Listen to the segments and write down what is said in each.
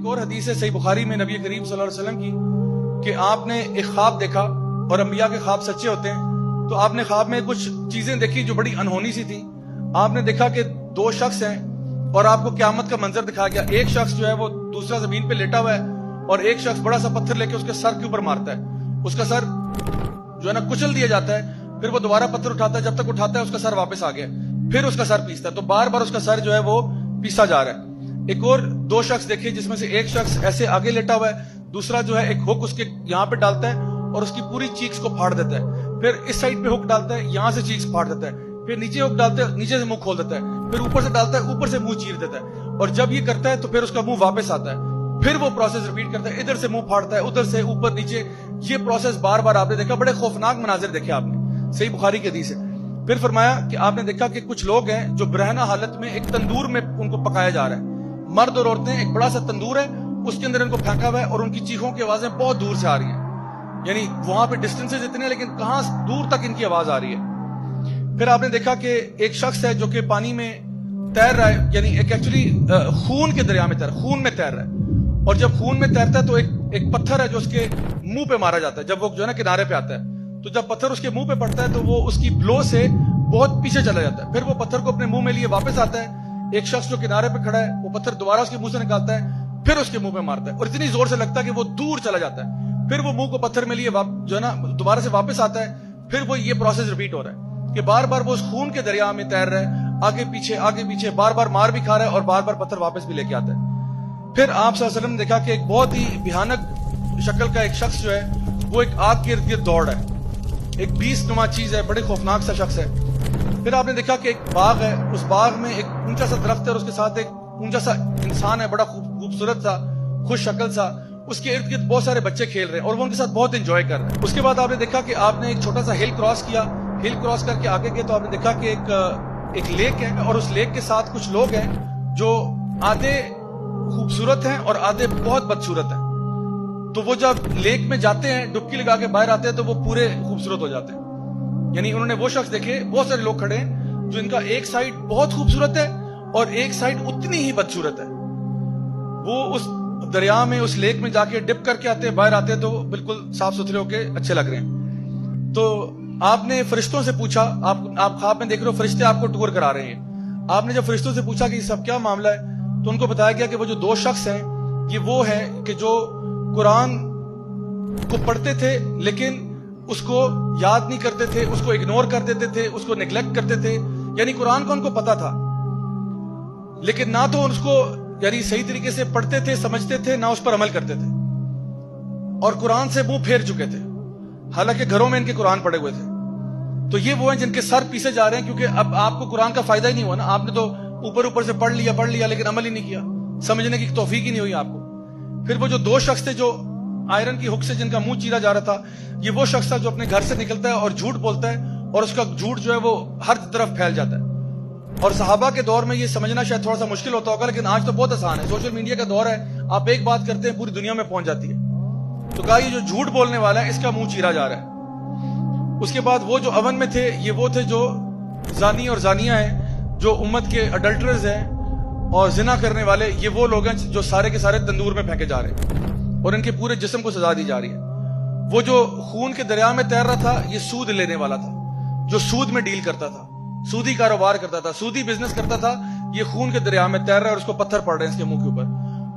ایک اور حدیث ہے صحیح بخاری میں نبی کریم صلی اللہ علیہ وسلم کی کہ آپ نے ایک خواب دیکھا، اور انبیاء کے خواب سچے ہوتے ہیں، تو آپ نے خواب میں کچھ چیزیں دیکھی جو بڑی انہونی سی تھی. آپ نے دیکھا کہ دو شخص ہیں اور آپ کو قیامت کا منظر دکھا گیا. ایک شخص جو ہے وہ دوسرا زمین پہ لیٹا ہوا ہے اور ایک شخص بڑا سا پتھر لے کے اس کے سر کے اوپر مارتا ہے. اس کا سر جو ہے نا کچل دیا جاتا ہے، پھر وہ دوبارہ پتھر اٹھاتا ہے، جب تک اٹھاتا ہے اس کا سر واپس آ گیا، پھر اس کا سر پیستا ہے. تو بار بار اس کا سر جو ہے وہ پیسا جا رہا ہے. ایک اور دو شخص دیکھے جس میں سے ایک شخص ایسے آگے لیٹا ہوا ہے، دوسرا جو ہے ایک ہک اس کے یہاں پہ ڈالتا ہے اور اس کی پوری چیکس کو پھاڑ دیتا ہے. پھر اس سائڈ پہ ہک ڈالتا ہے، یہاں سے چیکس پھاڑ دیتا ہے. پھر نیچے ہک ڈالتا ہے، نیچے سے منہ کھول دیتا ہے. پھر اوپر سے ڈالتا ہے، اوپر سے منہ چیر دیتا ہے. اور جب یہ کرتا ہے تو پھر اس کا منہ واپس آتا ہے. پھر وہ پروسیس ریپیٹ کرتا ہے، ادھر سے منہ پھاڑتا ہے، ادھر سے اوپر نیچے. یہ پروسیس بار بار آپ نے دیکھا. بڑے خوفناک مناظر دیکھے آپ نے، صحیح بخاری کی حدیث ہے. پھر فرمایا کہ آپ نے دیکھا کہ کچھ لوگ ہیں جو برہنہ حالت میں ایک تندور میں ان کو پکایا جا رہا ہے. مرد اور عورتیں، ایک بڑا سا تندور ہے، اس کے اندر ان کو پھینکا ہوا ہے اور ان کی چیخوں کی آوازیں بہت دور سے آ رہی ہیں. یعنی وہاں پہ ڈسٹینسز اتنے ہیں لیکن کہاں دور تک ان کی آواز آ رہی ہے. پھر آپ نے دیکھا کہ ایک شخص ہے جو کہ پانی میں تیر رہا ہے، یعنی ایک ایکچولی خون کے دریا میں خون میں تیر رہا ہے. اور جب خون میں تیرتا ہے تو ایک پتھر ہے جو اس کے منہ پہ مارا جاتا ہے جب وہ جو ہے نا کنارے پہ آتا ہے. تو جب پتھر اس کے منہ پہ پڑتا ہے تو وہ اس کی بلو سے بہت پیچھے چلا جاتا ہے. پھر وہ پتھر کو اپنے منہ میں لیے واپس آتا ہے. ایک شخص جو کنارے پہ کھڑا ہے وہ پتھر دوبارہ اس کے منہ سے نکالتا ہے، پھر اس کے منہ پہ مارتا ہے اور اتنی زور سے لگتا ہے کہ وہ دور چلا جاتا ہے. پھر وہ منہ کو پتھر میں لیے جو ہے نا دوبارہ سے واپس آتا ہے. پھر وہ یہ پروسیس ریپیٹ ہو رہا ہے کہ بار بار وہ اس خون کے دریا میں تیر رہا ہے، آگے پیچھے بار بار مار بھی کھا رہا ہے اور بار بار پتھر واپس بھی لے کے آتا ہے. پھر آپ صلی اللہ علیہ وسلم نے دیکھا کہ ایک بہت ہی بھیانک شکل کا ایک شخص جو ہے وہ ایک آگ کے ارد گرد دوڑ ہے. ایک بیس نما چیز ہے، بڑے خوفناک سا شخص ہے. پھر آپ نے دیکھا کہ ایک باغ ہے، اس باغ میں ایک اونچا سا درخت ہے اور اس کے ساتھ ایک اونچا سا انسان ہے، بڑا خوبصورت سا، خوش شکل سا. اس کے ارد گرد بہت سارے بچے کھیل رہے ہیں اور وہ ان کے ساتھ بہت انجوائے کر رہے ہیں. اس کے بعد آپ نے دیکھا کہ آپ نے ایک چھوٹا سا ہل کراس کیا. ہل کراس کر کے آگے گئے تو آپ نے دیکھا کہ ایک لیک ہے اور اس لیک کے ساتھ کچھ لوگ ہیں جو آدھے خوبصورت ہیں اور آدھے بہت بدصورت ہیں. تو وہ جب لیک میں جاتے ہیں ڈبکی لگا کے باہر آتے ہیں تو وہ پورے خوبصورت ہو جاتے ہیں. یعنی انہوں نے وہ شخص دیکھے، بہت سارے لوگ کھڑے ہیں جو ان کا ایک سائڈ بہت خوبصورت ہے اور ایک سائڈ اتنی ہی بدصورت ہے. وہ اس دریا میں اس لیک میں جا کے ڈپ کر کے آتے ہیں، باہر آتے ہیں تو بالکل صاف ستھرے ہو کے اچھے لگ رہے ہیں. تو آپ نے فرشتوں سے پوچھا، آپ خواب میں دیکھ رہے ہو فرشتے آپ کو ٹور کرا رہے ہیں. آپ نے جب فرشتوں سے پوچھا کہ یہ سب کیا معاملہ ہے تو ان کو بتایا گیا کہ وہ جو دو شخص ہیں یہ وہ ہیں کہ جو قرآن کو پڑھتے تھے لیکن اس کو یاد نہیں کرتے تھے، اس کو اگنور کر دیتے تھے، اس کو نیگلیکٹ کرتے تھے. یعنی قرآن کو ان کو پتا تھا لیکن نہ تو اس کو یعنی صحیح طریقے سے پڑھتے تھے، سمجھتے تھے، نہ اس پر عمل کرتے تھے اور قرآن سے منہ پھیر چکے تھے حالانکہ گھروں میں ان کے قرآن پڑے ہوئے تھے. تو یہ وہ ہیں جن کے سر پیسے جا رہے ہیں کیونکہ اب آپ کو قرآن کا فائدہ ہی نہیں ہوا نا. آپ نے تو اوپر سے پڑھ لیا لیکن عمل ہی نہیں کیا، سمجھنے کی توفیق ہی نہیں ہوئی آپ کو. پھر وہ جو دو شخص تھے جو آئرن کی ہک سے جن کا منہ چیرا جا رہا تھا، یہ وہ شخص تھا جو اپنے گھر سے نکلتا ہے اور جھوٹ بولتا ہے اور اس کا جھوٹ جو ہے وہ ہر طرف پھیل جاتا ہے. اور صحابہ کے دور میں یہ سمجھنا شاید تھوڑا سا مشکل ہوتا ہوگا لیکن آج تو بہت آسان ہے. سوشل میڈیا کا دور ہے، آپ ایک بات کرتے ہیں پوری دنیا میں پہنچ جاتی ہے. تو کہا یہ جو جھوٹ بولنے والا ہے اس کا منہ چیرا جا رہا ہے. اس کے بعد وہ جو اون میں تھے یہ وہ تھے جو زانی اور زانیہ ہیں، جو امت کے اڈلٹرز ہیں اور زنا کرنے والے. یہ وہ لوگ ہیں جو سارے کے سارے تندور میں پھینکے جا رہے ہیں اور ان کے پورے جسم کو سزا دی جا رہی ہے. وہ جو خون کے دریا میں تیر رہا تھا یہ سود لینے والا تھا، جو سود میں ڈیل کرتا تھا، سودی کاروبار کرتا تھا، سودی بزنس کرتا تھا. یہ خون کے دریا میں تیر رہا ہے اور اس کو پتھر پڑ رہے ہیں اس کے منہ کے اوپر.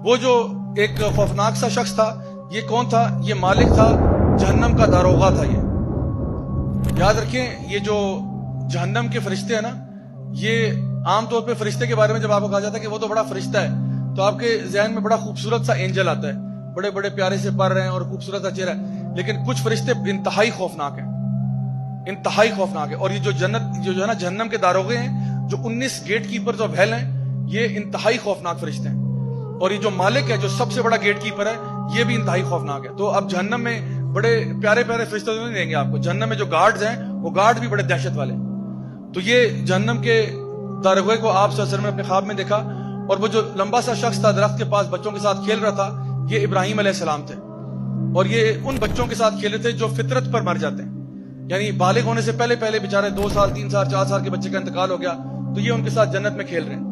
وہ جو ایک خوفناک سا شخص تھا یہ کون تھا؟ یہ مالک تھا، جہنم کا داروغہ تھا. یہ یاد رکھیں، یہ جو جہنم کے فرشتے ہیں نا، یہ عام طور پہ فرشتے کے بارے میں جب آپ کو کہا جاتا ہے کہ وہ تو بڑا فرشتہ ہے تو آپ کے ذہن میں بڑا خوبصورت سا اینجل آتا ہے، بڑے بڑے پیارے سے پر رہے ہیں اور خوبصورت سا چہرہ ہے. لیکن کچھ فرشتے انتہائی خوفناک ہیں، انتہائی خوفناک ہے. اور یہ جو جو ہے نا جہنم کے داروغے ہیں، جو 19 گیٹ کیپر جو بھیل ہیں، یہ انتہائی خوفناک فرشتے ہیں. اور یہ جو مالک ہے جو سب سے بڑا گیٹ کیپر ہے یہ بھی انتہائی خوفناک ہے. تو اب جہنم میں بڑے پیارے پیارے فرشتے نہیں دیں گے آپ کو. جہنم میں جو گارڈز ہیں وہ گارڈ بھی بڑے دہشت والے. تو یہ جہنم کے داروغے کو آپ صلی اللہ علیہ وسلم نے اپنے خواب میں دیکھا. اور وہ جو لمبا سا شخص تھا درخت کے پاس بچوں کے ساتھ کھیل رہا تھا، یہ ابراہیم علیہ السلام تھے. اور یہ ان بچوں کے ساتھ کھیلے تھے جو فطرت پر مر جاتے ہیں. یعنی بالغ ہونے سے پہلے بیچارے 2 سال 3 سال 4 سال کے بچے کا انتقال ہو گیا تو یہ ان کے ساتھ جنت میں کھیل رہے ہیں.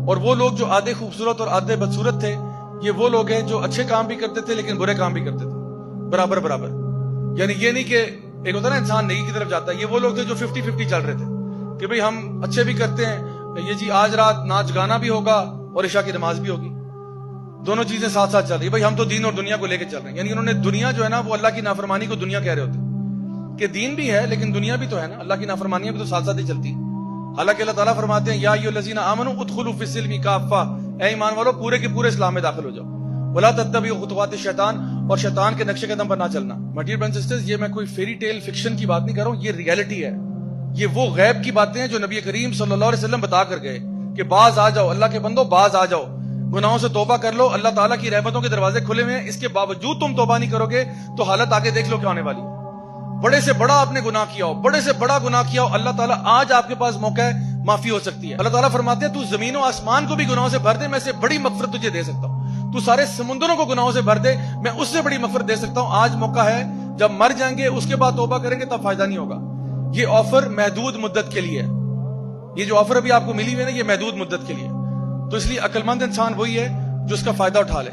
اور وہ لوگ جو آدھے خوبصورت اور آدھے بدصورت تھے یہ وہ لوگ ہیں جو اچھے کام بھی کرتے تھے لیکن برے کام بھی کرتے تھے برابر برابر. یعنی یہ نہیں کہ ایک ہوتا ہے نا انسان نیکی کی طرف جاتا ہے, یہ وہ لوگ تھے جو 50-50 چل رہے تھے کہ بھئی ہم اچھے بھی کرتے ہیں, یہ جی آج رات ناچ گانا بھی ہوگا اور عشاء کی نماز بھی ہوگی, دونوں چیزیں ساتھ ساتھ چل رہی ہے. بھئی ہم تو دین اور دنیا کو لے کے چل رہے ہیں. یعنی انہوں نے دنیا جو ہے نا وہ اللہ کی نافرمانی کو دنیا کہہ رہے ہوتے کہ دین بھی ہے لیکن دنیا بھی تو ہے نا, اللہ کی نافرمانیاں بھی تو ساتھ ساتھ ہی چلتی ہیں. حالانکہ اللہ تعالیٰ فرماتے ہیں یا ایھا الذین آمنوا ادخلوا فی السلم کافہ, اے ایمان والو پورے کے پورے اسلام میں داخل ہو جاؤ. ولا تتبعوا خطوات الشیطان, اور شیطان کے نقش قدم پر نہ چلنا. ڈیئر برادرز اینڈ سسٹرز, یہ میں کوئی فیری ٹیل فکشن کی بات نہیں کر رہا ہوں, یہ ریئلٹی ہے. یہ وہ غیب کی باتیں ہیں جو نبی کریم صلی اللہ علیہ وسلم بتا کر گئے کہ باز آ جاؤ, اللہ کے بندو باز آ جاؤ, گناہوں سے توبہ کر لو, اللہ تعالیٰ کی رحمتوں کے دروازے کھلے ہوئے ہیں. اس کے باوجود تم توبہ نہیں کرو گے تو حالت آگے دیکھ لو کیا ہونے والی ہے. بڑے سے بڑا آپ نے گناہ کیا ہو, بڑے سے بڑا گناہ کیا ہو, اللہ تعالیٰ آج آپ کے پاس موقع ہے, معافی ہو سکتی ہے. اللہ تعالیٰ فرماتے ہیں تو زمین و آسمان کو بھی گناہوں سے بھر دے, میں سے بڑی مغفرت تجھے دے سکتا ہوں. تو سارے سمندروں کو گناہوں سے بھر دے, میں اس سے بڑی مغفرت دے سکتا ہوں. آج موقع ہے, جب مر جائیں گے اس کے بعد توبہ کریں گے تب فائدہ نہیں ہوگا. یہ آفر محدود مدت کے لیے ہے. یہ جو آفر ابھی آپ کو ملی ہوئی ہے نا, یہ محدود مدت کے لیے. تو اس لیے عقل مند انسان وہی ہے جو اس کا فائدہ اٹھا لے.